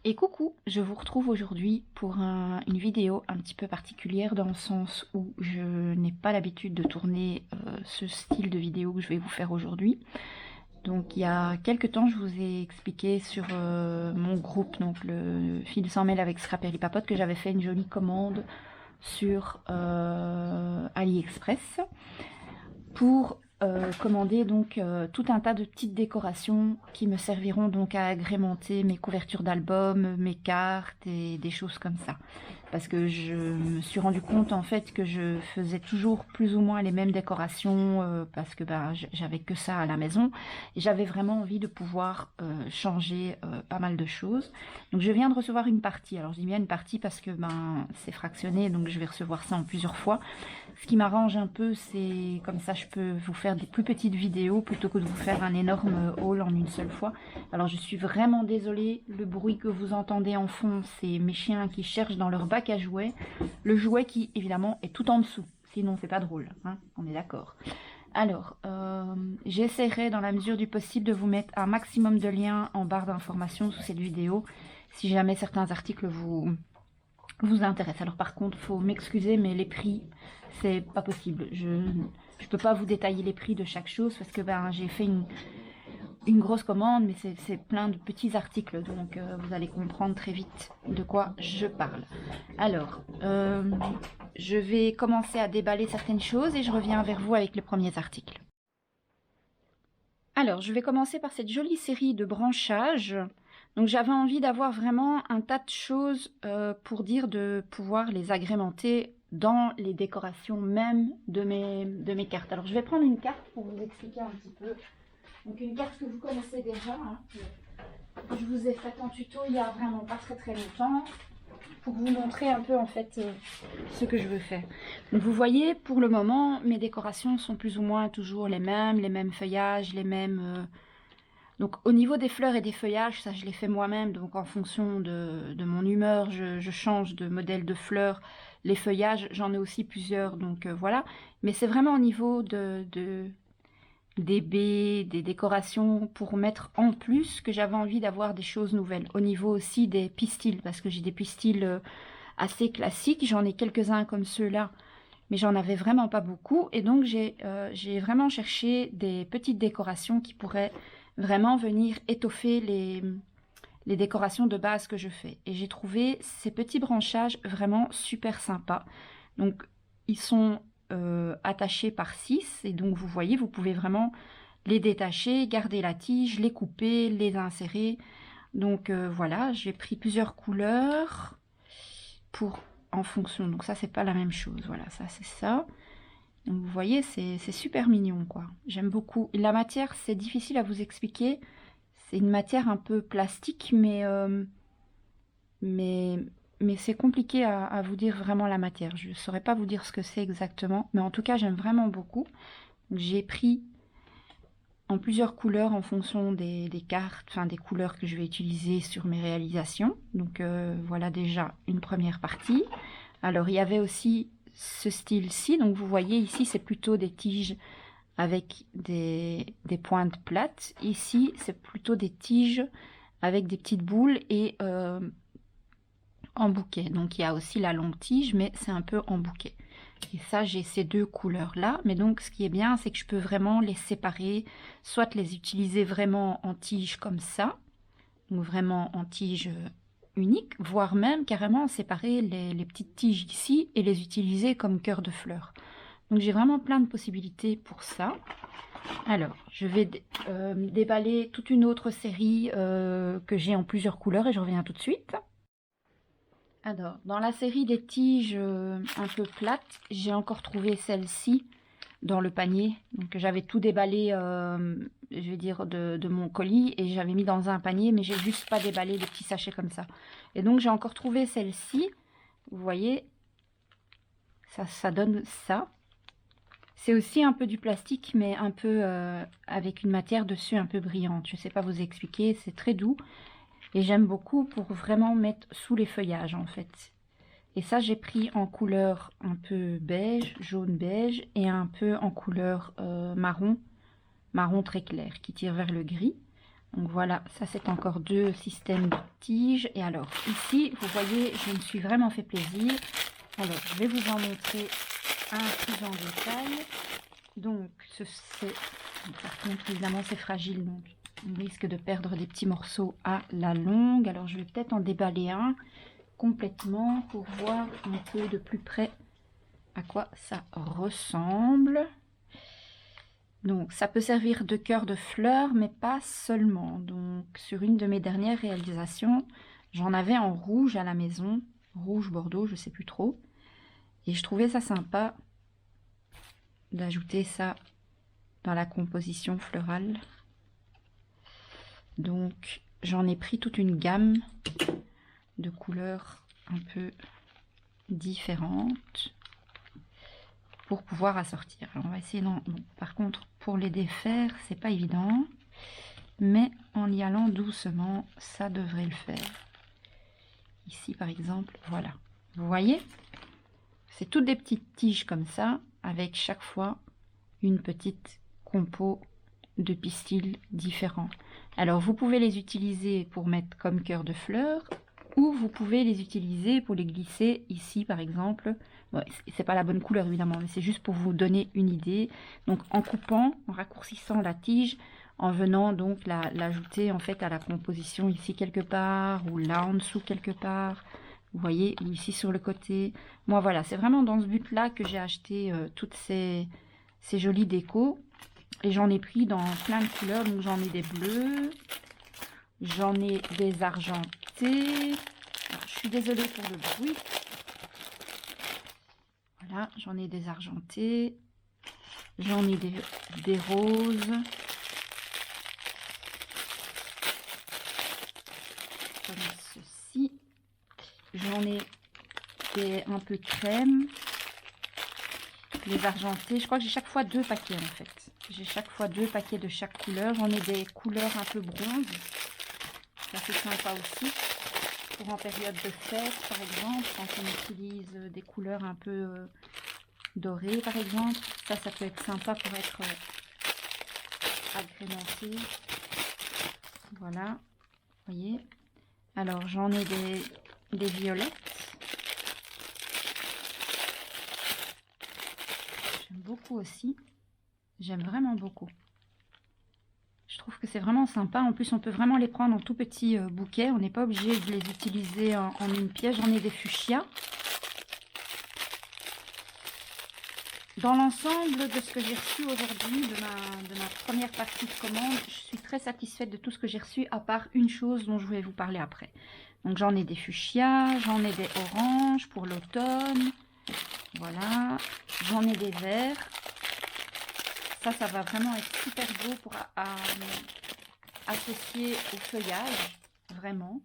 Et coucou, je vous retrouve aujourd'hui pour une vidéo un petit peu particulière dans le sens où je n'ai pas l'habitude de tourner ce style de vidéo que je vais vous faire aujourd'hui. Donc il y a quelques temps, je vous ai expliqué sur mon groupe, donc le fil sans mêle avec Scrapper les papotes, que j'avais fait une jolie commande sur AliExpress pour commander donc tout un tas de petites décorations qui me serviront donc à agrémenter mes couvertures d'albums, mes cartes et des choses comme ça. Parce que je me suis rendu compte en fait que je faisais toujours plus ou moins les mêmes décorations parce que j'avais que ça à la maison et j'avais vraiment envie de pouvoir changer pas mal de choses. Donc je viens de recevoir une partie. Alors je dis bien une partie parce que c'est fractionné, donc je vais recevoir ça en plusieurs fois. Ce qui m'arrange un peu, c'est comme ça je peux vous faire des plus petites vidéos plutôt que de vous faire un énorme haul en une seule fois. Alors je suis vraiment désolée, le bruit que vous entendez en fond, c'est mes chiens qui cherchent dans leur bac à jouets. Le jouet qui évidemment est tout en dessous, sinon c'est pas drôle, hein, on est d'accord. Alors, j'essaierai dans la mesure du possible de vous mettre un maximum de liens en barre d'informations sous cette vidéo, si jamais certains articles vous intéressent. Alors par contre, faut m'excuser, mais les prix, c'est pas possible. Je peux pas vous détailler les prix de chaque chose parce que j'ai fait une grosse commande, mais c'est plein de petits articles, donc vous allez comprendre très vite de quoi je parle. Alors, je vais commencer à déballer certaines choses et je reviens vers vous avec les premiers articles. Alors, je vais commencer par cette jolie série de branchages. Donc j'avais envie d'avoir vraiment un tas de choses pour dire de pouvoir les agrémenter dans les décorations même de mes cartes. Alors je vais prendre une carte pour vous expliquer un petit peu. Donc une carte que vous connaissez déjà, hein, que je vous ai faite en tuto il y a vraiment pas très longtemps, pour vous montrer un peu en fait ce que je veux faire. Donc vous voyez, pour le moment, mes décorations sont plus ou moins toujours les mêmes feuillages, les mêmes... Donc au niveau des fleurs et des feuillages, ça je l'ai fait moi-même, donc en fonction de mon humeur, je change de modèle de fleurs. Les feuillages, j'en ai aussi plusieurs, donc voilà. Mais c'est vraiment au niveau des baies, des décorations pour mettre en plus que j'avais envie d'avoir des choses nouvelles. Au niveau aussi des pistils, parce que j'ai des pistils assez classiques, j'en ai quelques-uns comme ceux-là, mais j'en avais vraiment pas beaucoup. Et donc j'ai vraiment cherché des petites décorations qui pourraient vraiment venir étoffer les décorations de base que je fais. Et j'ai trouvé ces petits branchages vraiment super sympas. Donc ils sont attachés par 6 et donc vous voyez, vous pouvez vraiment les détacher, garder la tige, les couper, les insérer. Donc voilà, j'ai pris plusieurs couleurs pour en fonction. Donc ça, c'est pas la même chose. Voilà, ça c'est ça. Donc vous voyez, c'est super mignon, quoi. J'aime beaucoup. La matière, c'est difficile à vous expliquer. C'est une matière un peu plastique, mais, mais c'est compliqué à vous dire vraiment la matière. Je ne saurais pas vous dire ce que c'est exactement, mais en tout cas, j'aime vraiment beaucoup. J'ai pris en plusieurs couleurs en fonction des cartes, enfin des couleurs que je vais utiliser sur mes réalisations. Donc voilà déjà une première partie. Alors il y avait aussi ce style-ci, donc vous voyez ici c'est plutôt des tiges avec des pointes plates. Ici c'est plutôt des tiges avec des petites boules et en bouquet. Donc il y a aussi la longue tige, mais c'est un peu en bouquet. Et ça, j'ai ces deux couleurs-là. Mais donc, ce qui est bien, c'est que je peux vraiment les séparer, soit les utiliser vraiment en tige comme ça, ou vraiment en tige unique, voire même carrément séparer les petites tiges ici et les utiliser comme cœur de fleurs. Donc, j'ai vraiment plein de possibilités pour ça. Alors, je vais déballer toute une autre série que j'ai en plusieurs couleurs et je reviens tout de suite. Alors, dans la série des tiges un peu plates, j'ai encore trouvé celle-ci dans le panier. Donc, j'avais tout déballé, je vais dire, de mon colis et j'avais mis dans un panier, mais j'ai juste pas déballé les petits sachets comme ça. Et donc, j'ai encore trouvé celle-ci. Vous voyez, ça donne ça. C'est aussi un peu du plastique, mais un peu avec une matière dessus un peu brillante. Je sais pas vous expliquer, c'est très doux. Et j'aime beaucoup pour vraiment mettre sous les feuillages en fait. Et ça j'ai pris en couleur un peu beige, jaune beige et un peu en couleur marron, marron très clair qui tire vers le gris. Donc voilà, ça c'est encore 2 systèmes de tiges. Et alors ici, vous voyez, je me suis vraiment fait plaisir. Alors, je vais vous en montrer un plus en détail. Donc, par contre, évidemment, c'est fragile, donc on risque de perdre des petits morceaux à la longue. Alors, je vais peut-être en déballer un complètement pour voir un peu de plus près à quoi ça ressemble. Donc, ça peut servir de cœur de fleurs, mais pas seulement. Donc, sur une de mes dernières réalisations, j'en avais en rouge à la maison. Rouge, bordeaux, je sais plus trop. Et je trouvais ça sympa d'ajouter ça dans la composition florale. Donc, j'en ai pris toute une gamme de couleurs un peu différentes pour pouvoir assortir. Alors, on va essayer bon, par contre, pour les défaire, c'est pas évident, mais en y allant doucement, ça devrait le faire. Ici, par exemple, voilà. Vous voyez, c'est toutes des petites tiges comme ça, avec chaque fois une petite compo de pistils différents. Alors, vous pouvez les utiliser pour mettre comme cœur de fleurs, ou vous pouvez les utiliser pour les glisser ici, par exemple. Bon, c'est pas la bonne couleur, évidemment, mais c'est juste pour vous donner une idée. Donc, en coupant, en raccourcissant la tige, en venant donc l'ajouter en fait à la composition ici quelque part, ou là en dessous quelque part. Vous voyez, ou ici sur le côté. Moi, voilà, c'est vraiment dans ce but-là que j'ai acheté toutes ces jolies décos. Et j'en ai pris dans plein de couleurs. Donc, j'en ai des bleus. J'en ai des argentés. Alors, je suis désolée pour le bruit. Voilà, j'en ai des argentés. J'en ai des roses. Comme ceci. J'en ai des un peu crème. Les argentés, je crois que j'ai chaque fois 2 paquets en fait. J'ai chaque fois 2 paquets de chaque couleur. J'en ai des couleurs un peu bronze. Ça c'est sympa aussi. Pour en période de fête par exemple, quand on utilise des couleurs un peu dorées par exemple. Ça peut être sympa pour être agrémenté. Voilà, vous voyez. Alors j'en ai des violettes. J'aime beaucoup aussi. J'aime vraiment beaucoup. Je trouve que c'est vraiment sympa. En plus, on peut vraiment les prendre en tout petits bouquets. On n'est pas obligé de les utiliser en une pièce. J'en ai des fuchsias. Dans l'ensemble de ce que j'ai reçu aujourd'hui, de ma première partie de commande, je suis très satisfaite de tout ce que j'ai reçu, à part une chose dont je vais vous parler après. Donc j'en ai des fuchsias, j'en ai des oranges pour l'automne. Voilà. J'en ai des verts. Ça va vraiment être super beau pour associer au feuillage, vraiment,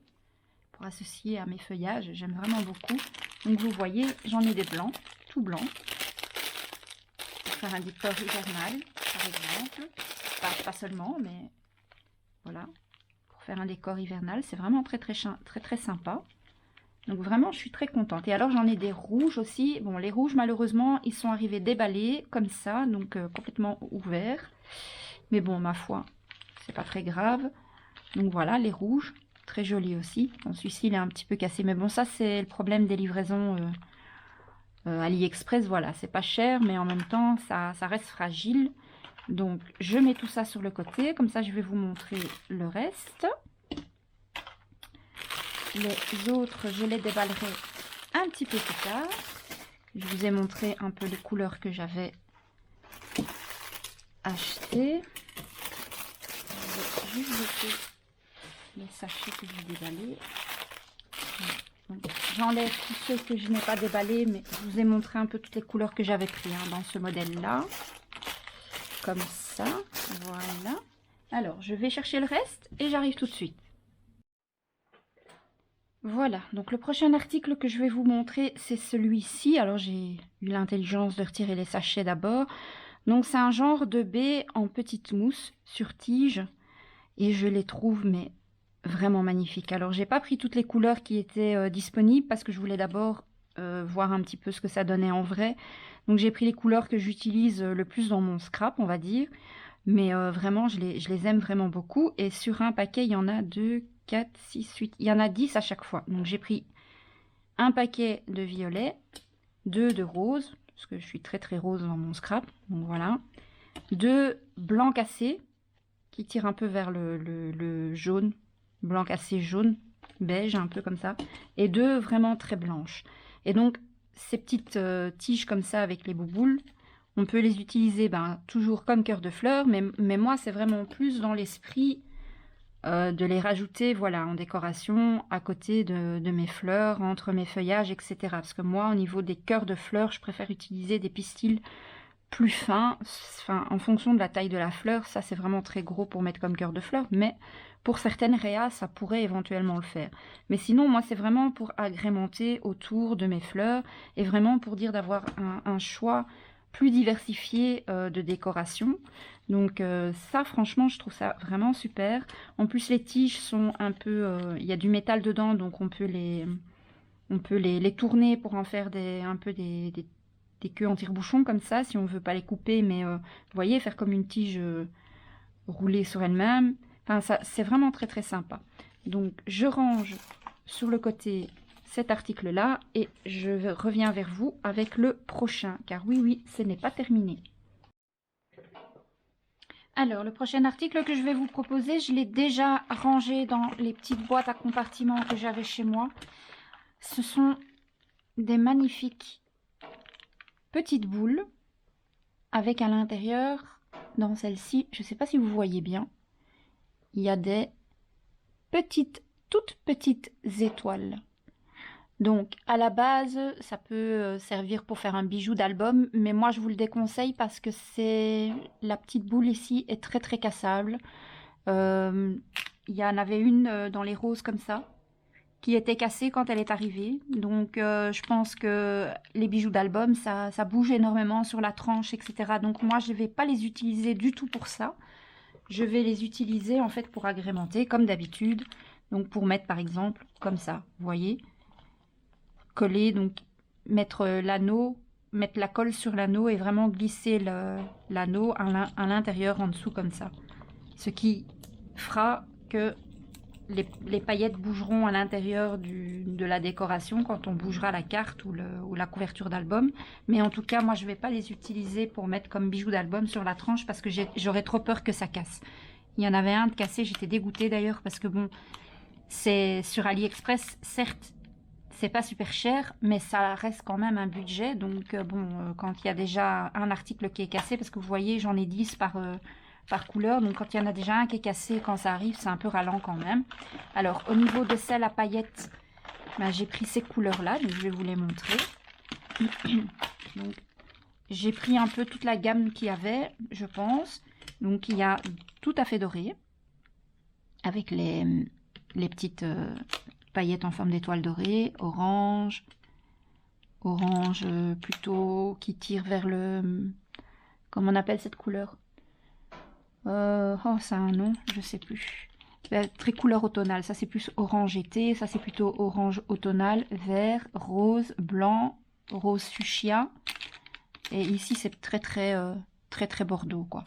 pour associer à mes feuillages, j'aime vraiment beaucoup. Donc vous voyez, j'en ai des blancs, tout blancs, pour faire un décor hivernal, par exemple, pas seulement, mais voilà, pour faire un décor hivernal, c'est vraiment très sympa. Donc vraiment, je suis très contente. Et alors, j'en ai des rouges aussi. Bon, les rouges, malheureusement, ils sont arrivés déballés, comme ça, donc complètement ouverts. Mais bon, ma foi, c'est pas très grave. Donc voilà, les rouges, très jolis aussi. Bon, celui-ci, il est un petit peu cassé. Mais bon, ça, c'est le problème des livraisons AliExpress. Voilà, c'est pas cher, mais en même temps, ça reste fragile. Donc, je mets tout ça sur le côté. Comme ça, je vais vous montrer le reste. Les autres, je les déballerai un petit peu plus tard. Je vous ai montré un peu les couleurs que j'avais achetées. Je vais juste jeter les sachets que j'ai déballés. J'enlève tous ceux que je n'ai pas déballés, mais je vous ai montré un peu toutes les couleurs que j'avais pris dans ce modèle-là. Comme ça, voilà. Alors, je vais chercher le reste et j'arrive tout de suite. Voilà, donc le prochain article que je vais vous montrer, c'est celui-ci. Alors, j'ai eu l'intelligence de retirer les sachets d'abord. Donc, c'est un genre de baie en petite mousse sur tige. Et je les trouve, mais vraiment magnifiques. Alors, j'ai pas pris toutes les couleurs qui étaient disponibles parce que je voulais d'abord voir un petit peu ce que ça donnait en vrai. Donc, j'ai pris les couleurs que j'utilise le plus dans mon scrap, on va dire. Mais vraiment, je les aime vraiment beaucoup. Et sur un paquet, il y en a 2, 4, 6, 8. Il y en a 10 à chaque fois. Donc j'ai pris un paquet de violet, 2 de rose, parce que je suis très très rose dans mon scrap. Donc voilà. 2 blancs cassés, qui tirent un peu vers le jaune. Blanc cassé jaune, beige, un peu comme ça. Et 2 vraiment très blanches. Et donc, ces petites tiges comme ça avec les bouboules, on peut les utiliser toujours comme cœur de fleur, mais moi, c'est vraiment plus dans l'esprit de les rajouter voilà, en décoration à côté de mes fleurs, entre mes feuillages, etc. Parce que moi, au niveau des cœurs de fleurs, je préfère utiliser des pistils plus fins, enfin, en fonction de la taille de la fleur. Ça, c'est vraiment très gros pour mettre comme cœur de fleur, mais pour certaines réas, ça pourrait éventuellement le faire. Mais sinon, moi, c'est vraiment pour agrémenter autour de mes fleurs et vraiment pour dire d'avoir un choix plus diversifié de décoration. Donc ça, franchement, je trouve ça vraiment super. En plus, les tiges sont un peu... il y a du métal dedans, donc on peut les tourner pour en faire un peu des queues en tire-bouchon comme ça, si on veut pas les couper, mais vous voyez, faire comme une tige roulée sur elle-même. Enfin, ça, c'est vraiment très très sympa. Donc, je range sur le côté cet article-là et je reviens vers vous avec le prochain, car oui, oui, ce n'est pas terminé. Alors, le prochain article que je vais vous proposer, je l'ai déjà rangé dans les petites boîtes à compartiments que j'avais chez moi. Ce sont des magnifiques petites boules avec à l'intérieur, dans celle-ci, je ne sais pas si vous voyez bien, il y a des toutes petites étoiles. Donc, à la base, ça peut servir pour faire un bijou d'album, mais moi, je vous le déconseille parce que la petite boule ici est très, très cassable. Il y en avait une dans les roses comme ça, qui était cassée quand elle est arrivée. Donc, je pense que les bijoux d'album, ça bouge énormément sur la tranche, etc. Donc, moi, je ne vais pas les utiliser du tout pour ça. Je vais les utiliser, en fait, pour agrémenter, comme d'habitude. Donc, pour mettre, par exemple, comme ça, vous voyez, coller, donc mettre l'anneau, mettre la colle sur l'anneau et vraiment glisser l'anneau à l'intérieur, en dessous, comme ça. Ce qui fera que les paillettes bougeront à l'intérieur de la décoration quand on bougera la carte ou la couverture d'album. Mais en tout cas, moi, je ne vais pas les utiliser pour mettre comme bijoux d'album sur la tranche parce que j'aurais trop peur que ça casse. Il y en avait un de cassé, j'étais dégoûtée d'ailleurs parce que bon, c'est sur AliExpress, certes, c'est pas super cher, mais ça reste quand même un budget. Donc quand il y a déjà un article qui est cassé, parce que vous voyez, j'en ai 10 par couleur. Donc quand il y en a déjà un qui est cassé, quand ça arrive, c'est un peu ralent quand même. Alors au niveau de celle à paillettes, j'ai pris ces couleurs-là, donc je vais vous les montrer. Donc j'ai pris un peu toute la gamme qu'il y avait, je pense. Donc il y a tout à fait doré, avec les petites paillettes en forme d'étoile dorée, orange plutôt qui tire vers le... Comment on appelle cette couleur? Oh, ça a un nom, je sais plus. Très couleur automnale, ça c'est plus orange été, ça c'est plutôt orange automnal, vert, rose, blanc, rose fuchsia. Et ici c'est très très bordeaux quoi.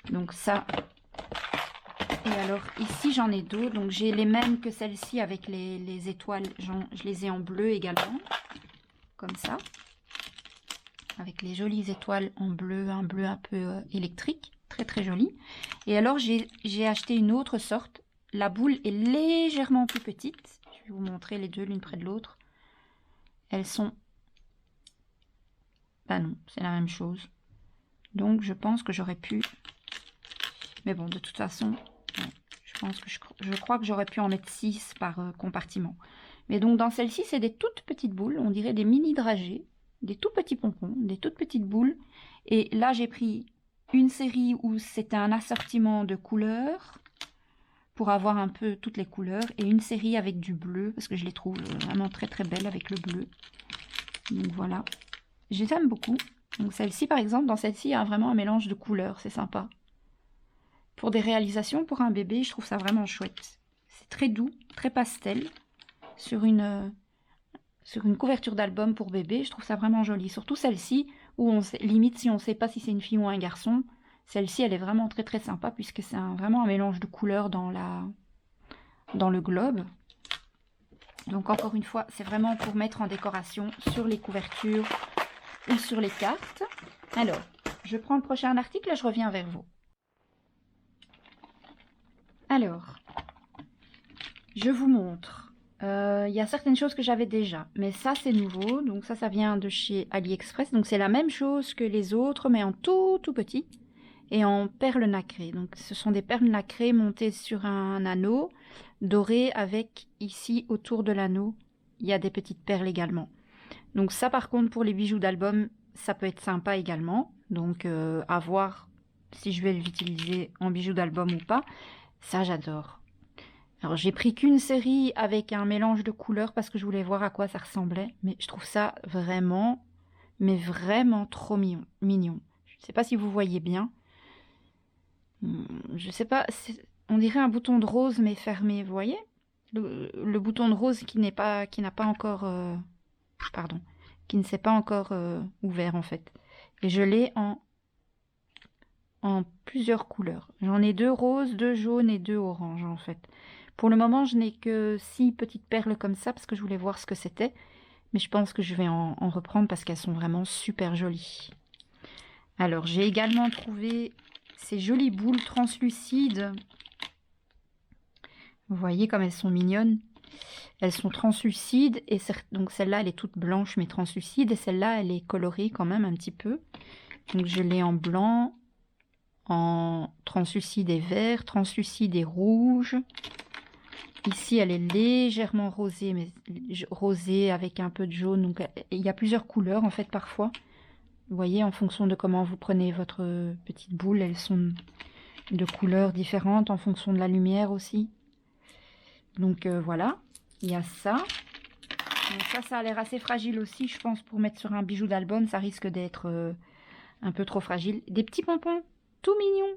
Donc ça. Et alors ici j'en ai d'autres, donc j'ai les mêmes que celle-ci avec les étoiles, je les ai en bleu également, comme ça. Avec les jolies étoiles en bleu, un bleu un peu électrique, très très joli. Et alors j'ai acheté une autre sorte. La boule est légèrement plus petite. Je vais vous montrer les deux l'une près de l'autre. Elles sont... Bah non, c'est la même chose. Donc je pense que j'aurais pu... Mais bon, de toute façon, je crois que j'aurais pu en mettre 6 par compartiment. Mais donc dans celle-ci, c'est des toutes petites boules, on dirait des mini dragées, des tout petits pompons, des toutes petites boules. Et là, j'ai pris une série où c'était un assortiment de couleurs pour avoir un peu toutes les couleurs et une série avec du bleu parce que je les trouve vraiment très très belles avec le bleu. Donc voilà, je les aime beaucoup. Donc celle-ci par exemple, dans celle-ci il y a vraiment un mélange de couleurs, c'est sympa. Pour des réalisations pour un bébé, je trouve ça vraiment chouette. C'est très doux, très pastel sur une couverture d'album pour bébé, je trouve ça vraiment joli. Surtout celle-ci, où on sait, limite si on ne sait pas si c'est une fille ou un garçon, Celle-ci, elle est vraiment très très sympa puisque c'est vraiment un mélange de couleurs dans le globe. Donc encore une fois, c'est vraiment pour mettre en décoration sur les couvertures ou sur les cartes. Alors, je prends le prochain article et je reviens vers vous. Alors, je vous montre. Il y a certaines choses que j'avais déjà, mais ça c'est nouveau. Donc ça vient de chez AliExpress. Donc c'est la même chose que les autres, mais en tout petit et en perles nacrées. Donc ce sont des perles nacrées montées sur un anneau doré avec ici autour de l'anneau, il y a des petites perles également. Donc ça par contre pour les bijoux d'album, ça peut être sympa également. Donc à voir si je vais l'utiliser en bijoux d'album ou pas. Ça j'adore. Alors j'ai pris qu'une série avec un mélange de couleurs parce que je voulais voir à quoi ça ressemblait. Mais je trouve ça vraiment, mais vraiment trop mignon. Je ne sais pas si vous voyez bien. Je sais pas, on dirait un bouton de rose mais fermé, vous voyez? Le bouton de rose qui n'a pas encore, pardon, qui ne s'est pas encore ouvert en fait. Et je l'ai en plusieurs couleurs. J'en ai 2 roses, 2 jaunes et 2 oranges en fait. Pour le moment, je n'ai que 6 petites perles comme ça parce que je voulais voir ce que c'était. Mais je pense que je vais en reprendre parce qu'elles sont vraiment super jolies. Alors, j'ai également trouvé ces jolies boules translucides. Vous voyez comme elles sont mignonnes. Elles sont translucides et donc celle-là elle est toute blanche mais translucide et celle-là elle est colorée quand même un petit peu. Donc je l'ai en blanc, en translucide et vert, translucide et rouge. Ici elle est légèrement rosée, mais rosée avec un peu de jaune. Donc il y a plusieurs couleurs en fait parfois. Vous voyez en fonction de comment vous prenez votre petite boule, elles sont de couleurs différentes en fonction de la lumière aussi. Donc voilà, il y a ça. Donc ça a l'air assez fragile aussi, je pense, pour mettre sur un bijou d'album. Ça risque d'être un peu trop fragile. Des petits pompons, tout mignons,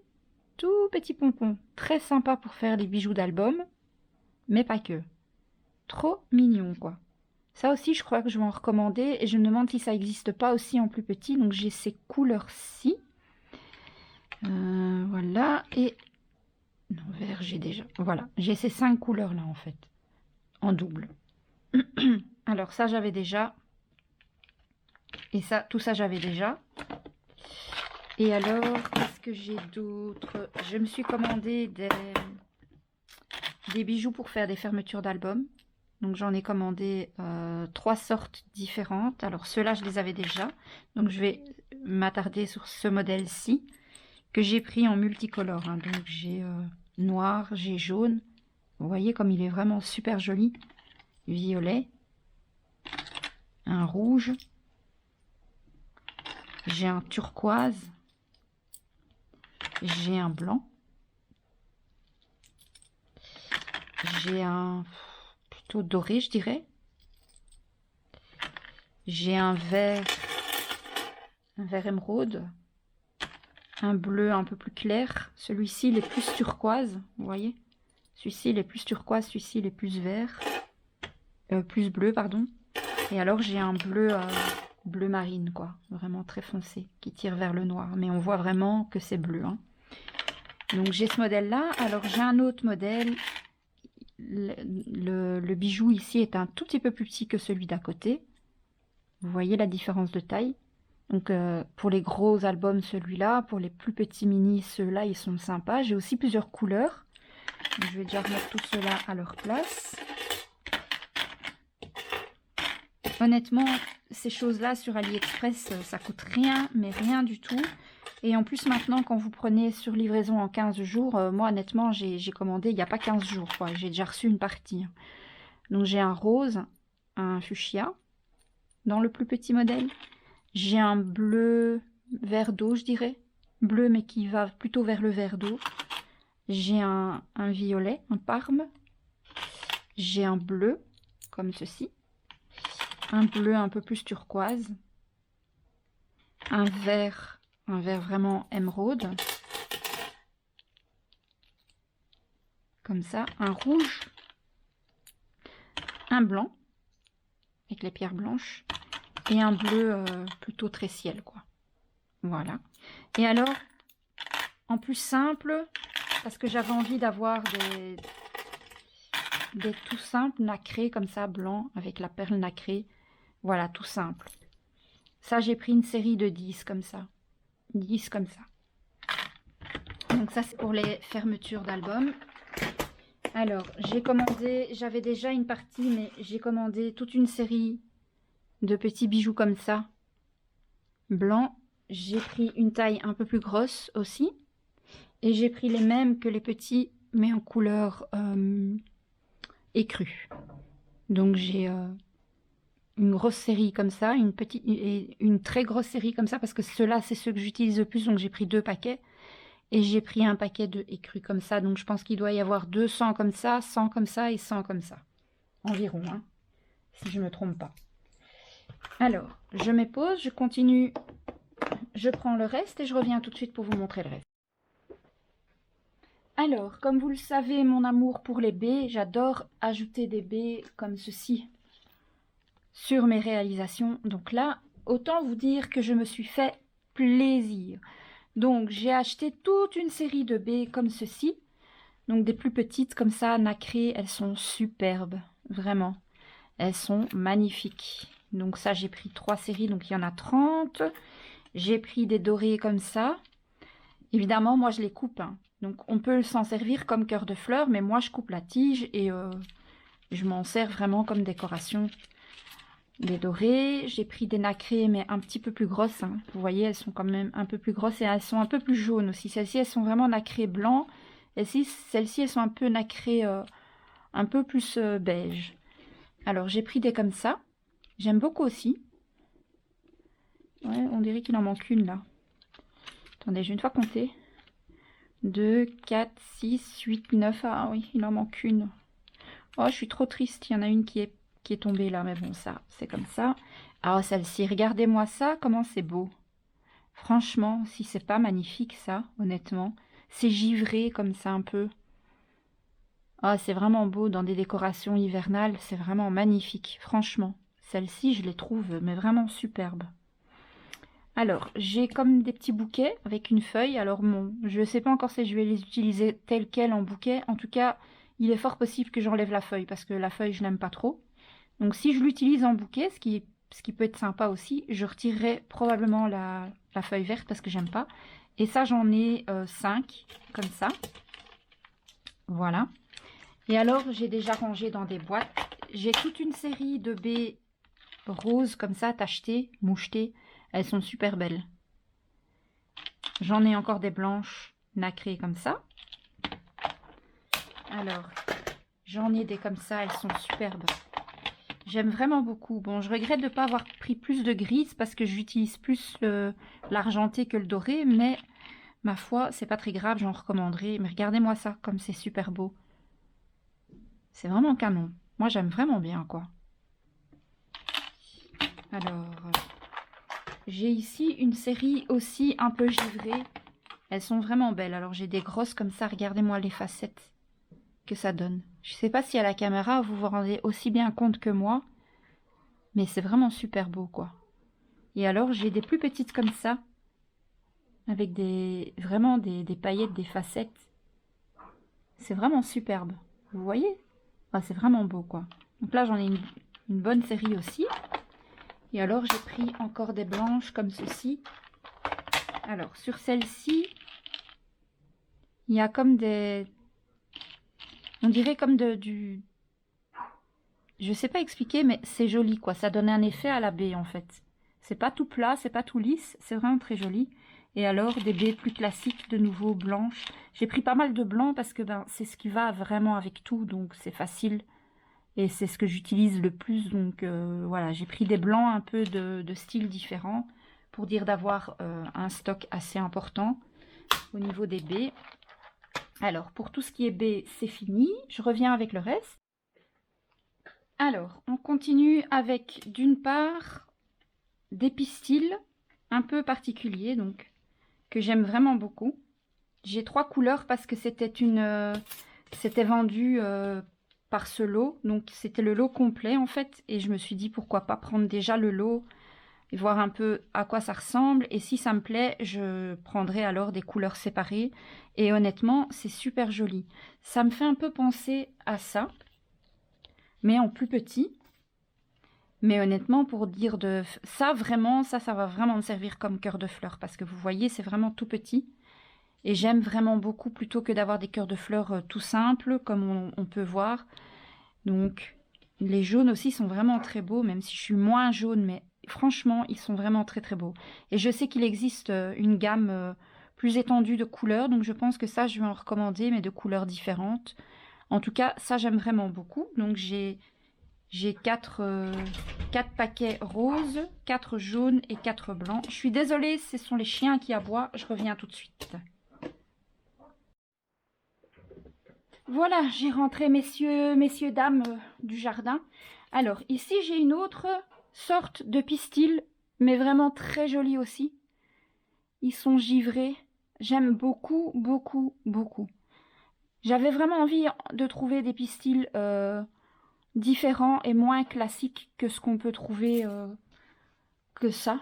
tout petits pompons. Très sympa pour faire des bijoux d'album, mais pas que. Trop mignon, quoi. Ça aussi, je crois que je vais en recommander. Et je me demande si ça n'existe pas aussi en plus petit. Donc j'ai ces couleurs-ci. Voilà. Et... non, vert, j'ai déjà. Voilà, j'ai ces 5 couleurs-là, en fait. En double. Alors ça j'avais déjà, et ça, tout ça j'avais déjà. Et alors qu'est-ce que j'ai d'autre? Je me suis commandé des bijoux pour faire des fermetures d'albums. Donc j'en ai commandé 3 sortes différentes. Alors ceux-là je les avais déjà, donc je vais m'attarder sur ce modèle-ci que j'ai pris en multicolore, hein. Donc j'ai noir, j'ai jaune. Vous voyez comme il est vraiment super joli. Violet, un rouge, j'ai un turquoise, j'ai un blanc, j'ai un plutôt doré je dirais, j'ai un vert émeraude, un bleu un peu plus clair, celui-ci il est plus turquoise, vous voyez, celui-ci il est plus turquoise, celui-ci il est plus vert, plus bleu pardon, et alors j'ai un bleu bleu marine quoi, vraiment très foncé, qui tire vers le noir, mais on voit vraiment que c'est bleu, hein. Donc j'ai ce modèle là. Alors j'ai un autre modèle, le bijou ici est un tout petit peu plus petit que celui d'à côté, vous voyez la différence de taille. Donc pour les gros albums celui-là, pour les plus petits mini ceux-là ils sont sympas. J'ai aussi plusieurs couleurs, donc, je vais déjà remettre tout cela à leur place. Honnêtement, ces choses-là sur AliExpress, ça coûte rien, mais rien du tout. Et en plus, maintenant, quand vous prenez sur livraison en 15 jours, moi, honnêtement, j'ai commandé il n'y a pas 15 jours, quoi. J'ai déjà reçu une partie. Donc, j'ai un rose, un fuchsia, dans le plus petit modèle. J'ai un bleu vert d'eau, je dirais. Bleu, mais qui va plutôt vers le vert d'eau. J'ai un violet, un parme. J'ai un bleu, comme ceci. Un bleu un peu plus turquoise, un vert vraiment émeraude, comme ça, un rouge, un blanc, avec les pierres blanches, et un bleu plutôt très ciel, quoi. Voilà. Et alors, en plus simple, parce que j'avais envie d'avoir des tout simples nacrés comme ça, blanc, avec la perle nacrée. Voilà, tout simple. Ça, j'ai pris une série de 10 comme ça. 10 comme ça. Donc ça, c'est pour les fermetures d'albums. Alors, j'ai commandé, j'avais déjà une partie, mais j'ai commandé toute une série de petits bijoux comme ça, blancs. J'ai pris une taille un peu plus grosse aussi. Et j'ai pris les mêmes que les petits, mais en couleur écrue. Donc j'ai une grosse série comme ça, une petite et une très grosse série comme ça, parce que ceux-là, c'est ceux que j'utilise le plus, donc j'ai pris 2 paquets. Et j'ai pris un paquet de écrus comme ça, donc je pense qu'il doit y avoir 200 comme ça, 100 comme ça et 100 comme ça. Environ, hein, si je ne me trompe pas. Alors, je mets pause, je continue, je prends le reste et je reviens tout de suite pour vous montrer le reste. Alors, comme vous le savez, mon amour pour les baies, j'adore ajouter des baies comme ceci sur mes réalisations. Donc là, autant vous dire que je me suis fait plaisir. Donc, j'ai acheté toute une série de baies comme ceci. Donc, des plus petites comme ça, nacrées. Elles sont superbes, vraiment. Elles sont magnifiques. Donc ça, j'ai pris 3 séries, donc il y en a 30. J'ai pris des dorés comme ça. Évidemment, moi, je les coupe, hein. Donc, on peut s'en servir comme cœur de fleur, mais moi, je coupe la tige et je m'en sers vraiment comme décoration. Des dorés, j'ai pris des nacrées, mais un petit peu plus grosses, hein. Vous voyez, elles sont quand même un peu plus grosses et elles sont un peu plus jaunes aussi. Celles-ci, elles sont vraiment nacrées blanc. Et celles-ci, elles sont un peu nacrées, un peu plus beige. Alors, j'ai pris des comme ça. J'aime beaucoup aussi. Ouais, on dirait qu'il en manque une, là. Attendez, je vais une fois compter. 2, 4, 6, 8, 9. Ah oui, il en manque une. Oh, je suis trop triste. Il y en a une qui est tombée là. Mais bon, ça, c'est comme ça. Ah, celle-ci, regardez-moi ça. Comment c'est beau. Franchement, si c'est pas magnifique, ça, honnêtement. C'est givré comme ça un peu. Ah, c'est vraiment beau dans des décorations hivernales. C'est vraiment magnifique. Franchement, celle-ci, je les trouve mais vraiment superbes. Alors, j'ai comme des petits bouquets avec une feuille. Alors, bon, je ne sais pas encore si je vais les utiliser tels quels en bouquet. En tout cas, il est fort possible que j'enlève la feuille parce que la feuille, je n'aime pas trop. Donc, si je l'utilise en bouquet, ce qui peut être sympa aussi, je retirerai probablement la feuille verte parce que j'aime pas. Et ça, j'en ai 5, comme ça. Voilà. Et alors, j'ai déjà rangé dans des boîtes. J'ai toute une série de baies roses comme ça, tachetées, mouchetées. Elles sont super belles. J'en ai encore des blanches nacrées comme ça. Alors, j'en ai des comme ça, elles sont superbes. J'aime vraiment beaucoup. Bon, je regrette de ne pas avoir pris plus de grises parce que j'utilise plus l'argenté que le doré, mais ma foi, c'est pas très grave, j'en recommanderai. Mais regardez-moi ça, comme c'est super beau. C'est vraiment canon. Moi, j'aime vraiment bien, quoi. Alors, j'ai ici une série aussi un peu givrée. Elles sont vraiment belles. Alors, j'ai des grosses comme ça. Regardez-moi les facettes que ça donne. Je ne sais pas si à la caméra, vous vous rendez aussi bien compte que moi. Mais c'est vraiment super beau, quoi. Et alors, j'ai des plus petites comme ça. Avec vraiment des paillettes, des facettes. C'est vraiment superbe. Vous voyez? Ah, c'est vraiment beau, quoi. Donc là, j'en ai une bonne série aussi. Et alors, j'ai pris encore des blanches comme ceci. Alors, sur celle-ci, il y a comme des... On dirait comme du... Je sais pas expliquer, mais c'est joli, quoi. Ça donne un effet à la baie, en fait. C'est pas tout plat, c'est pas tout lisse. C'est vraiment très joli. Et alors, des baies plus classiques, de nouveau blanches. J'ai pris pas mal de blanc parce que ben, c'est ce qui va vraiment avec tout. Donc, c'est facile. Et c'est ce que j'utilise le plus. Donc, voilà. J'ai pris des blancs un peu de styles différents pour dire d'avoir un stock assez important au niveau des baies. Alors, pour tout ce qui est baies, c'est fini. Je reviens avec le reste. Alors, on continue avec, d'une part, des pistils un peu particuliers, donc, que j'aime vraiment beaucoup. J'ai 3 couleurs parce que c'était vendu par ce lot. Donc, c'était le lot complet, en fait. Et je me suis dit, pourquoi pas prendre déjà le lot et voir un peu à quoi ça ressemble. Et si ça me plaît, je prendrai alors des couleurs séparées. Et honnêtement, c'est super joli. Ça me fait un peu penser à ça, mais en plus petit. Mais honnêtement, pour dire de ça, vraiment, ça va vraiment me servir comme cœur de fleur. Parce que vous voyez, c'est vraiment tout petit. Et j'aime vraiment beaucoup plutôt que d'avoir des cœurs de fleurs tout simples, comme on peut voir. Donc, les jaunes aussi sont vraiment très beaux, même si je suis moins jaune, mais franchement, ils sont vraiment très très beaux. Et je sais qu'il existe une gamme plus étendue de couleurs, donc je pense que ça, je vais en recommander, mais de couleurs différentes. En tout cas, ça, j'aime vraiment beaucoup. Donc, j'ai 4 paquets roses, 4 jaunes et 4 blancs. Je suis désolée, ce sont les chiens qui aboient. Je reviens tout de suite. Voilà, j'ai rentré messieurs, dames du jardin. Alors, ici, j'ai une autre sorte de pistil, mais vraiment très jolie aussi. Ils sont givrés. J'aime beaucoup, beaucoup, beaucoup. J'avais vraiment envie de trouver des pistils différents et moins classiques que ce qu'on peut trouver que ça.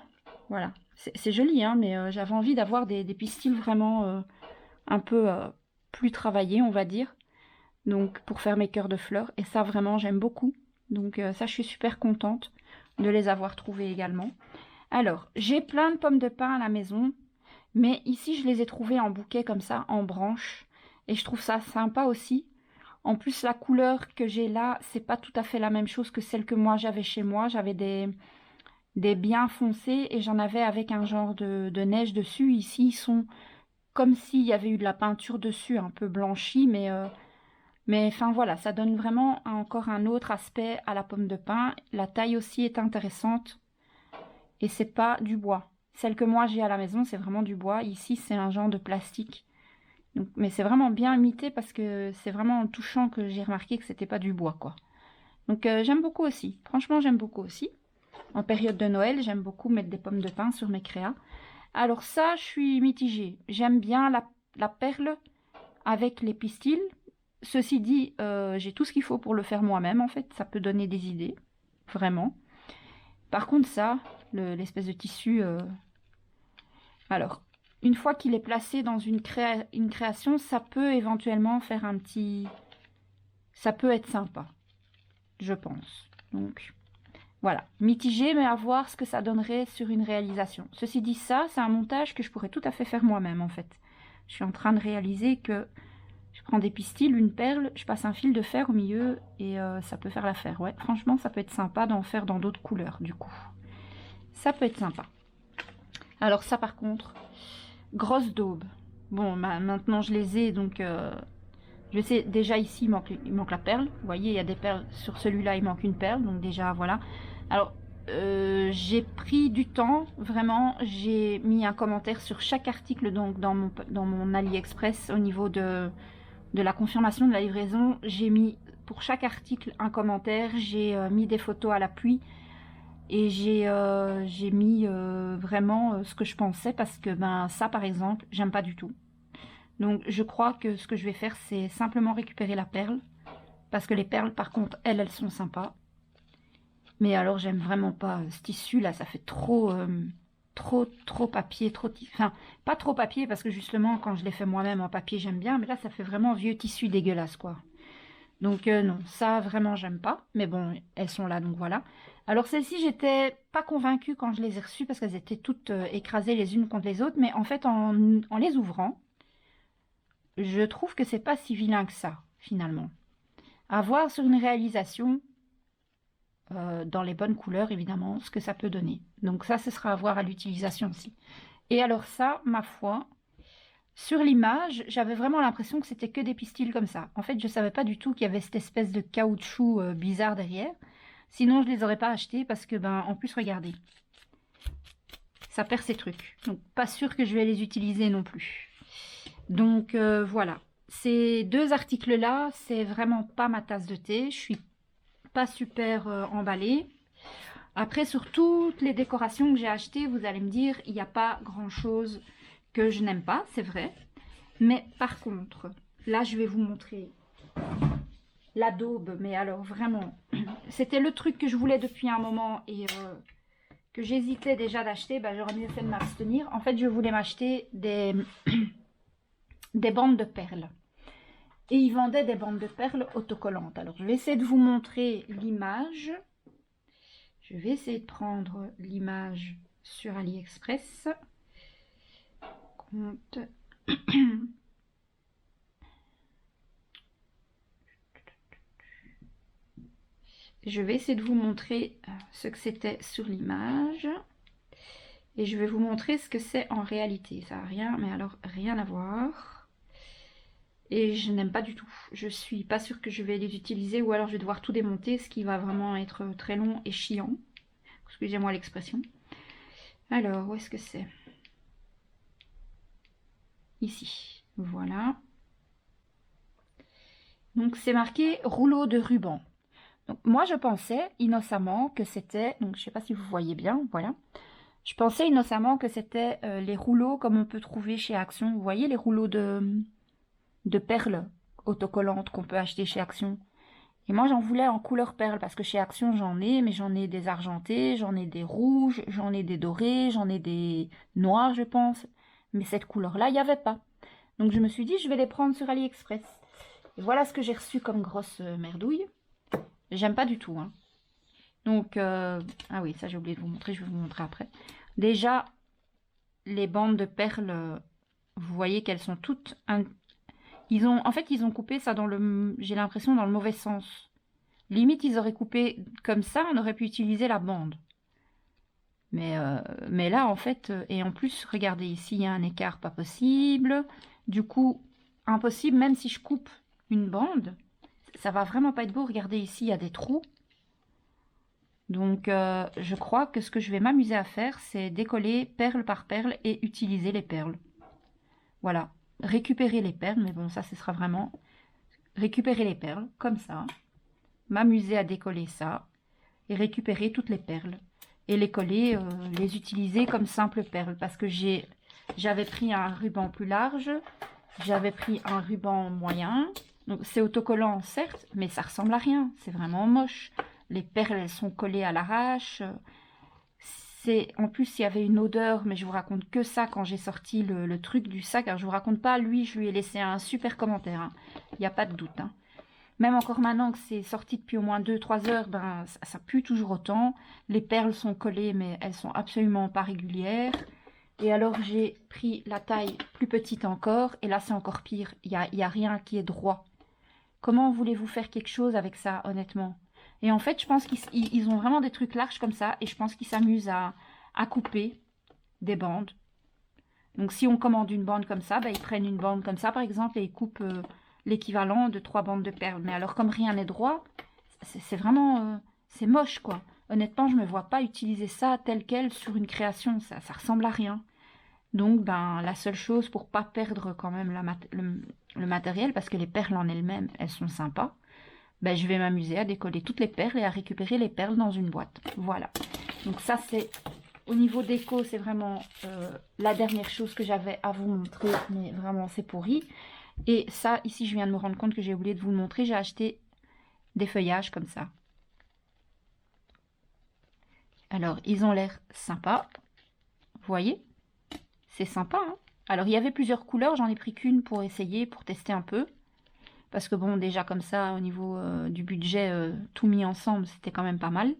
Voilà, c'est joli, hein, mais j'avais envie d'avoir des pistils vraiment un peu plus travaillés, on va dire. Donc pour faire mes cœurs de fleurs. Et ça, vraiment, j'aime beaucoup. Donc ça, je suis super contente de les avoir trouvés également. Alors, j'ai plein de pommes de pin à la maison. Mais ici, je les ai trouvées en bouquet comme ça, en branches. Et je trouve ça sympa aussi. En plus, la couleur que j'ai là, c'est pas tout à fait la même chose que celle que moi j'avais chez moi. J'avais des bien foncés et j'en avais avec un genre de neige dessus. Ici, ils sont comme s'il y avait eu de la peinture dessus, un peu blanchi, mais enfin voilà, ça donne vraiment encore un autre aspect à la pomme de pin. La taille aussi est intéressante et c'est pas du bois. Celle que moi j'ai à la maison, c'est vraiment du bois. Ici, c'est un genre de plastique. Donc, mais c'est vraiment bien imité parce que c'est vraiment en touchant que j'ai remarqué que c'était pas du bois, quoi. Donc j'aime beaucoup aussi. Franchement, j'aime beaucoup aussi. En période de Noël, j'aime beaucoup mettre des pommes de pin sur mes créas. Alors ça, je suis mitigée. J'aime bien la perle avec les pistils. Ceci dit, j'ai tout ce qu'il faut pour le faire moi-même, en fait. Ça peut donner des idées, vraiment. Par contre, ça, l'espèce de tissu... Alors, une fois qu'il est placé dans une création, ça peut éventuellement faire un petit... Ça peut être sympa, je pense. Donc, voilà. Mitigé, mais à voir ce que ça donnerait sur une réalisation. Ceci dit, ça, c'est un montage que je pourrais tout à fait faire moi-même, en fait. Je suis en train de réaliser que je prends des pistils, une perle, je passe un fil de fer au milieu et ça peut faire l'affaire. Ouais, franchement, ça peut être sympa d'en faire dans d'autres couleurs, du coup. Ça peut être sympa. Alors ça, par contre, grosse daube. Bon, maintenant je les ai, donc je sais, déjà ici, il manque la perle. Vous voyez, il y a des perles. Sur celui-là, il manque une perle, donc déjà, voilà. Alors, j'ai pris du temps, vraiment. J'ai mis un commentaire sur chaque article donc dans mon AliExpress au niveau de la confirmation de la livraison. J'ai mis pour chaque article un commentaire, j'ai mis des photos à l'appui et j'ai mis vraiment ce que je pensais parce que ben ça par exemple, j'aime pas du tout. Donc je crois que ce que je vais faire, c'est simplement récupérer la perle parce que les perles par contre, elles sont sympas. Mais alors j'aime vraiment pas ce tissu là, ça fait trop trop papier, enfin pas trop papier parce que justement quand je l'ai fait moi-même en papier j'aime bien, mais là ça fait vraiment vieux tissu dégueulasse quoi. Donc non, ça vraiment j'aime pas, mais bon elles sont là donc voilà. Alors celles-ci j'étais pas convaincue quand je les ai reçues parce qu'elles étaient toutes écrasées les unes contre les autres, mais en fait en les ouvrant, je trouve que c'est pas si vilain que ça finalement. À voir sur une réalisation, dans les bonnes couleurs, évidemment, ce que ça peut donner. Donc ça, ce sera à voir à l'utilisation aussi. Et alors ça, ma foi, sur l'image, j'avais vraiment l'impression que c'était que des pistils comme ça. En fait, je ne savais pas du tout qu'il y avait cette espèce de caoutchouc bizarre derrière. Sinon, je ne les aurais pas achetés parce que, ben, en plus, regardez. Ça perd ses trucs. Donc, pas sûr que je vais les utiliser non plus. Donc, voilà. Ces deux articles-là, c'est vraiment pas ma tasse de thé. Je suis pas super emballée. Après, sur toutes les décorations que j'ai achetées, vous allez me dire, il n'y a pas grand-chose que je n'aime pas, c'est vrai. Mais par contre, là, je vais vous montrer la daube. Mais alors, vraiment, c'était le truc que je voulais depuis un moment et que que j'hésitais déjà d'acheter, bah, j'aurais mieux fait de m'abstenir. En fait, je voulais m'acheter des, des bandes de perles. Et ils vendaient des bandes de perles autocollantes. Alors, je vais essayer de vous montrer l'image. Je vais essayer de prendre l'image sur AliExpress. Compte. Je vais essayer de vous montrer ce que c'était sur l'image. Et je vais vous montrer ce que c'est en réalité. Ça n'a rien, mais alors rien à voir. Et je n'aime pas du tout. Je suis pas sûre que je vais les utiliser ou alors je vais devoir tout démonter, ce qui va vraiment être très long et chiant. Excusez-moi l'expression. Alors, où est-ce que c'est? Ici. Voilà. Donc, c'est marqué rouleau de ruban. Donc, moi, je pensais innocemment que c'était... Donc, je ne sais pas si vous voyez bien. Voilà. Je pensais innocemment que c'était les rouleaux comme on peut trouver chez Action. Vous voyez les rouleaux de perles autocollantes qu'on peut acheter chez Action. Et moi, j'en voulais en couleur perle parce que chez Action, j'en ai, mais j'en ai des argentés, j'en ai des rouges, j'en ai des dorés, j'en ai des noirs, je pense. Mais cette couleur-là, il n'y avait pas. Donc, je me suis dit, je vais les prendre sur AliExpress. Et voilà ce que j'ai reçu comme grosse merdouille. J'aime pas du tout, hein. Donc, ah oui, ça j'ai oublié de vous montrer, je vais vous montrer après. Déjà, les bandes de perles, vous voyez qu'elles sont toutes... En fait, ils ont coupé ça dans le... J'ai l'impression dans le mauvais sens. Limite, ils auraient coupé comme ça, on aurait pu utiliser la bande. Mais là, en fait... Et en plus, regardez, ici, il y a un écart pas possible. Du coup, impossible, même si je coupe une bande, ça va vraiment pas être beau. Regardez, ici, il y a des trous. Donc, je crois que ce que je vais m'amuser à faire, c'est décoller perle par perle et utiliser les perles. Voilà. Récupérer les perles, mais bon, ça, ce sera vraiment... Récupérer les perles, comme ça. M'amuser à décoller ça. Et récupérer toutes les perles. Et les coller, les utiliser comme simples perles. Parce que j'avais pris un ruban plus large. J'avais pris un ruban moyen. Donc, c'est autocollant, certes, mais ça ressemble à rien. C'est vraiment moche. Les perles, elles sont collées à l'arrache. En plus, il y avait une odeur, mais je vous raconte que ça quand j'ai sorti le truc du sac. Alors, je vous raconte pas, lui, je lui ai laissé un super commentaire, hein. Il n'y a pas de doute, hein. Même encore maintenant que c'est sorti depuis au moins 2-3 heures, ben, ça pue toujours autant. Les perles sont collées, mais elles sont absolument pas régulières. Et alors, j'ai pris la taille plus petite encore. Et là, c'est encore pire. Il y a rien qui est droit. Comment voulez-vous faire quelque chose avec ça, honnêtement? Et en fait, je pense qu'ils ont vraiment des trucs larges comme ça. Et je pense qu'ils s'amusent à couper des bandes. Donc, si on commande une bande comme ça, ben, ils prennent une bande comme ça, par exemple, et ils coupent l'équivalent de 3 bandes de perles. Mais alors, comme rien n'est droit, c'est vraiment... c'est moche, quoi. Honnêtement, je ne me vois pas utiliser ça tel quel sur une création. Ça ressemble à rien. Donc, ben, la seule chose pour pas perdre quand même le matériel, parce que les perles en elles-mêmes, elles sont sympas, ben, je vais m'amuser à décoller toutes les perles et à récupérer les perles dans une boîte. Voilà. Donc ça, c'est... Au niveau déco, c'est vraiment la dernière chose que j'avais à vous montrer, mais vraiment, c'est pourri. Et ça, ici, je viens de me rendre compte que j'ai oublié de vous le montrer. J'ai acheté des feuillages comme ça. Alors, ils ont l'air sympas. Vous voyez? C'est sympa, hein? Alors, il y avait plusieurs couleurs. J'en ai pris qu'une pour essayer, pour tester un peu. Parce que bon, déjà comme ça, au niveau du budget, tout mis ensemble, c'était quand même pas mal.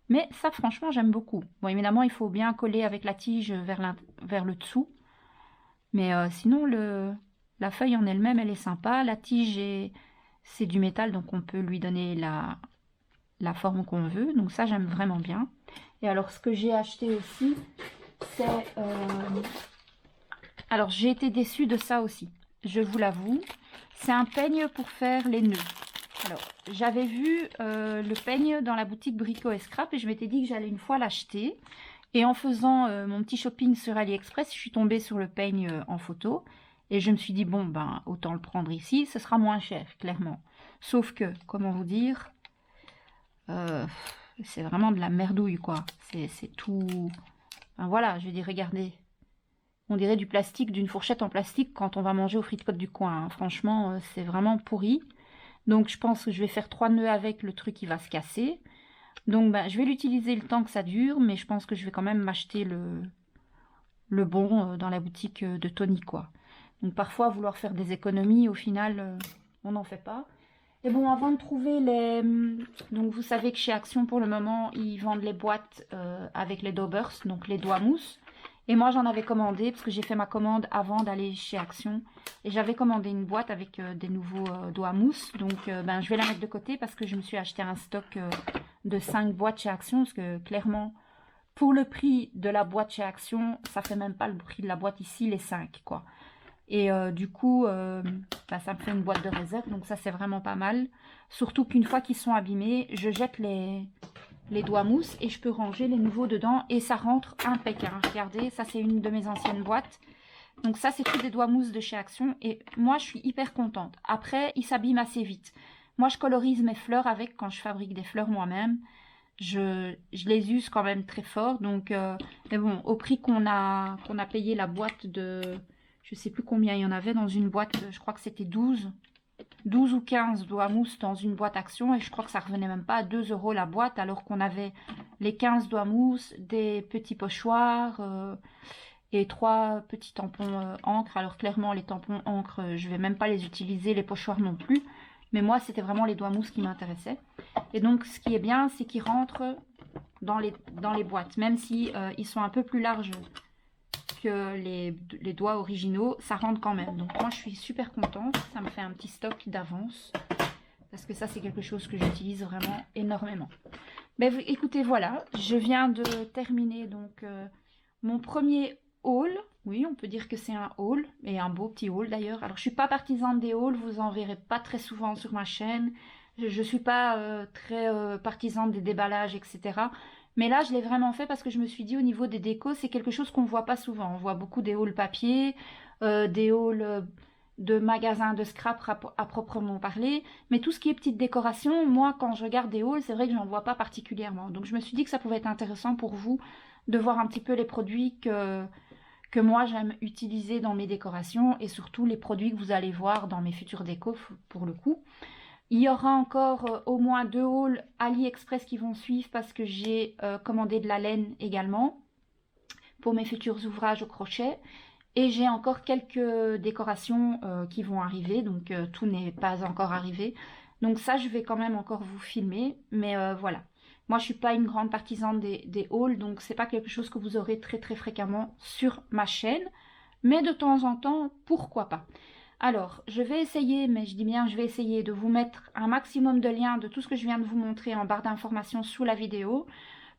Mais ça, franchement, j'aime beaucoup. Bon, évidemment, il faut bien coller avec la tige vers le dessous. Mais sinon, la feuille en elle-même, elle est sympa. La tige, c'est du métal, donc on peut lui donner la forme qu'on veut. Donc ça, j'aime vraiment bien. Et alors, ce que j'ai acheté aussi, c'est... Alors, j'ai été déçue de ça aussi. Je vous l'avoue. C'est un peigne pour faire les nœuds. Alors, j'avais vu le peigne dans la boutique Brico et Scrap et je m'étais dit que j'allais une fois l'acheter. Et en faisant mon petit shopping sur AliExpress, je suis tombée sur le peigne en photo. Et je me suis dit, bon, ben, autant le prendre ici, ce sera moins cher, clairement. Sauf que, comment vous dire, c'est vraiment de la merdouille, quoi. C'est tout... Enfin, voilà, je veux dire, regardez. On dirait du plastique, d'une fourchette en plastique quand on va manger aux frites côte du coin, hein. Franchement, c'est vraiment pourri. Donc, je pense que je vais faire 3 nœuds avec, le truc, il va se casser. Donc ben, je vais l'utiliser le temps que ça dure, mais je pense que je vais quand même m'acheter le bon dans la boutique de Tony, quoi. Donc parfois, vouloir faire des économies, au final, on n'en fait pas. Et bon, avant de trouver les... Donc vous savez que chez Action, pour le moment, ils vendent les boîtes avec les Daubers, donc les doigts mousse. Et moi, j'en avais commandé, parce que j'ai fait ma commande avant d'aller chez Action. Et j'avais commandé une boîte avec des nouveaux doigts mousse. Donc ben, je vais la mettre de côté, parce que je me suis acheté un stock de 5 boîtes chez Action. Parce que clairement, pour le prix de la boîte chez Action, ça fait même pas le prix de la boîte ici, les 5, quoi. Et du coup, bah, ça me fait une boîte de réserve, donc ça c'est vraiment pas mal. Surtout qu'une fois qu'ils sont abîmés, je jette les doigts mousse et je peux ranger les nouveaux dedans et ça rentre impeccable. Regardez, ça c'est une de mes anciennes boîtes. Donc ça c'est tous des doigts mousse de chez Action et moi je suis hyper contente. Après, ils s'abîment assez vite. Moi je colorise mes fleurs avec quand je fabrique des fleurs moi-même. Je les use quand même très fort. Donc, mais bon, au prix qu'on a payé la boîte de... Je sais plus combien il y en avait dans une boîte, je crois que c'était 12 ou 15 doigts mousse dans une boîte Action. Et je crois que ça revenait même pas à 2 € la boîte, alors qu'on avait les 15 doigts mousse, des petits pochoirs et 3 petits tampons encre. Alors clairement, les tampons encre, je vais même pas les utiliser, les pochoirs non plus. Mais moi, c'était vraiment les doigts mousse qui m'intéressaient. Et donc, ce qui est bien, c'est qu'ils rentrent dans les boîtes. Même si ils sont un peu plus larges que les doigts originaux, ça rentre quand même. Donc, moi, je suis super contente. Ça me fait un petit stock d'avance. Parce que ça, c'est quelque chose que j'utilise vraiment énormément. Ben, écoutez, voilà. Je viens de terminer donc mon premier haul. Oui, on peut dire que c'est un haul, et un beau petit haul d'ailleurs. Alors, je suis pas partisane des hauls, vous en verrez pas très souvent sur ma chaîne. Je suis pas très partisane des déballages, etc. Mais là, je l'ai vraiment fait parce que je me suis dit au niveau des décos, c'est quelque chose qu'on voit pas souvent. On voit beaucoup des hauls papier, des hauls de magasins de scrap à proprement parler. Mais tout ce qui est petite décoration, moi, quand je regarde des hauls, c'est vrai que j'en vois pas particulièrement. Donc, je me suis dit que ça pouvait être intéressant pour vous de voir un petit peu les produits que moi j'aime utiliser dans mes décorations et surtout les produits que vous allez voir dans mes futurs décos pour le coup. Il y aura encore au moins 2 hauls AliExpress qui vont suivre parce que j'ai commandé de la laine également pour mes futurs ouvrages au crochet. Et j'ai encore quelques décorations qui vont arriver, donc tout n'est pas encore arrivé. Donc ça, je vais quand même encore vous filmer, mais voilà. Moi, je suis pas une grande partisane des hauls, donc c'est pas quelque chose que vous aurez très très fréquemment sur ma chaîne. Mais de temps en temps, pourquoi pas. Alors, je vais essayer, mais je dis bien je vais essayer de vous mettre un maximum de liens de tout ce que je viens de vous montrer en barre d'informations sous la vidéo.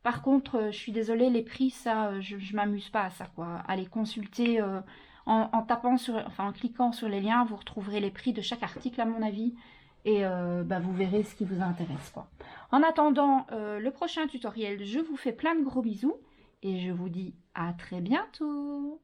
Par contre, je suis désolée, les prix, ça, je m'amuse pas à ça, quoi. Allez consulter en tapant sur, enfin en cliquant sur les liens, vous retrouverez les prix de chaque article à mon avis. Et bah, vous verrez ce qui vous intéresse, quoi. En attendant le prochain tutoriel, je vous fais plein de gros bisous et je vous dis à très bientôt.